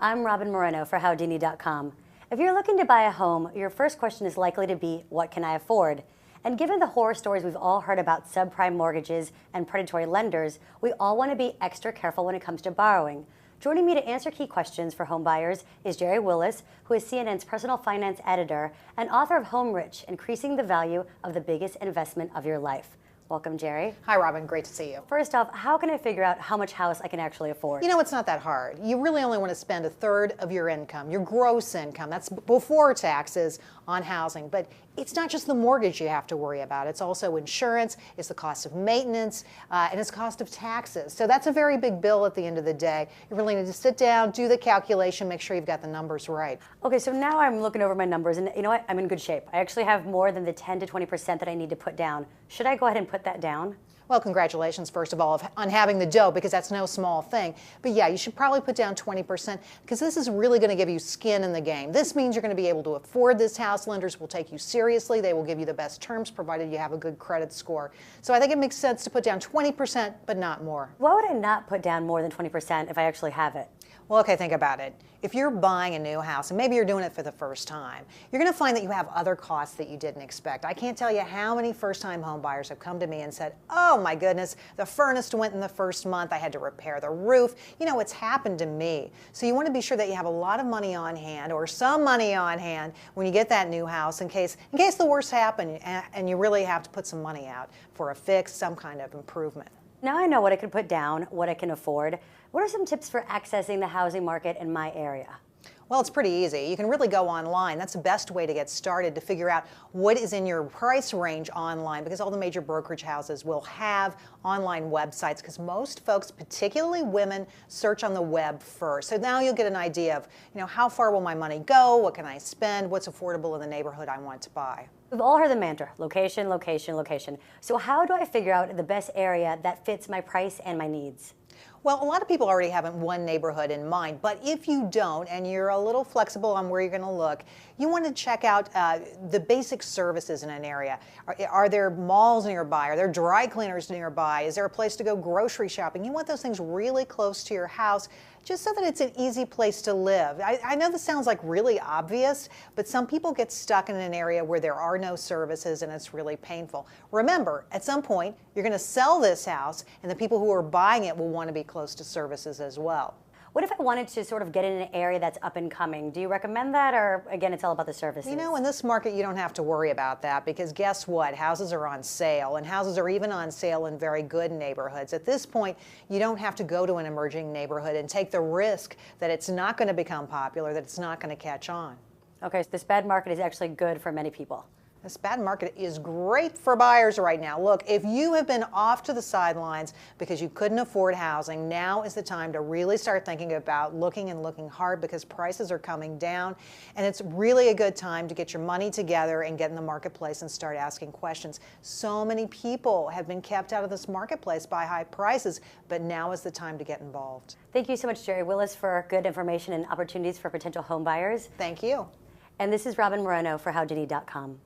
I'm Robin Moreno for Howdini.com. If you're looking to buy a home, your first question is likely to be, what can I afford? And given the horror stories we've all heard about subprime mortgages and predatory lenders, we all want to be extra careful when it comes to borrowing. Joining me to answer key questions for home buyers is Jerry Willis, who is CNN's personal finance editor and author of Home Rich, Increasing the Value of the Biggest Investment of Your Life. Welcome, Jerry. Hi, Robin. Great to see you. First off, how can I figure out how much house I can actually afford? You know, it's not that hard. You really only want to spend a third of your income, your gross income, that's before taxes, on housing. But it's not just the mortgage you have to worry about. It's also insurance, it's the cost of maintenance, and it's cost of taxes. So that's a very big bill at the end of the day. You really need to sit down, do the calculation, make sure you've got the numbers right. Okay, so now I'm looking over my numbers, and you know what? I'm in good shape. I actually have more than the 10 to 20% that I need to put down. Should I go ahead and put that down? Well, congratulations, first of all, on having the dough, because that's no small thing. But yeah, you should probably put down 20%, because this is really going to give you skin in the game. This means you're going to be able to afford this house. Lenders will take you seriously. They will give you the best terms, provided you have a good credit score. So I think it makes sense to put down 20%, but not more. Why would I not put down more than 20% if I actually have it? Well, okay, think about it. If you're buying a new house, and maybe you're doing it for the first time, you're going to find that you have other costs that you didn't expect. I can't tell you how many first-time home buyers have come to me and said, oh my goodness, the furnace went in the first month, I had to repair the roof. You know, it's happened to me. So you want to be sure that you have a lot of money on hand, or some money on hand, when you get that new house, in case the worst happens and you really have to put some money out for a fix, some kind of improvement. Now I know what I can put down, what I can afford. What are some tips for accessing the housing market in my area? Well, it's pretty easy. You can really go online. That's the best way to get started, to figure out what is in your price range online, because all the major brokerage houses will have online websites, because most folks, particularly women, search on the web first. So now you'll get an idea of, you know, how far will my money go? What can I spend? What's affordable in the neighborhood I want to buy? We've all heard the mantra, location, location, location. So how do I figure out the best area that fits my price and my needs? Well, a lot of people already have one neighborhood in mind, but if you don't, and you're a little flexible on where you're going to look, you want to check out the basic services in an area. Are there malls nearby? Are there dry cleaners nearby? Is there a place to go grocery shopping? You want those things really close to your house, just so that it's an easy place to live. I know this sounds like really obvious, but some people get stuck in an area where there are no services, and it's really painful. Remember, at some point, you're going to sell this house, and the people who are buying it will want to be close to services as well. What if I wanted to sort of get in an area that's up and coming? Do you recommend that, or again, it's all about the services? You know, in this market, you don't have to worry about that, because guess what? Houses are on sale, and houses are even on sale in very good neighborhoods. At this point, you don't have to go to an emerging neighborhood and take the risk that it's not going to become popular, that it's not going to catch on. Okay, so this bad market is actually good for many people. This bad market is great for buyers right now. Look, if you have been off to the sidelines because you couldn't afford housing, now is the time to really start thinking about looking hard, because prices are coming down, and it's really a good time to get your money together and get in the marketplace and start asking questions. So many people have been kept out of this marketplace by high prices, but now is the time to get involved. Thank you so much, Jerry Willis, for good information and opportunities for potential home buyers. Thank you. And this is Robin Moreno for Howdini.com.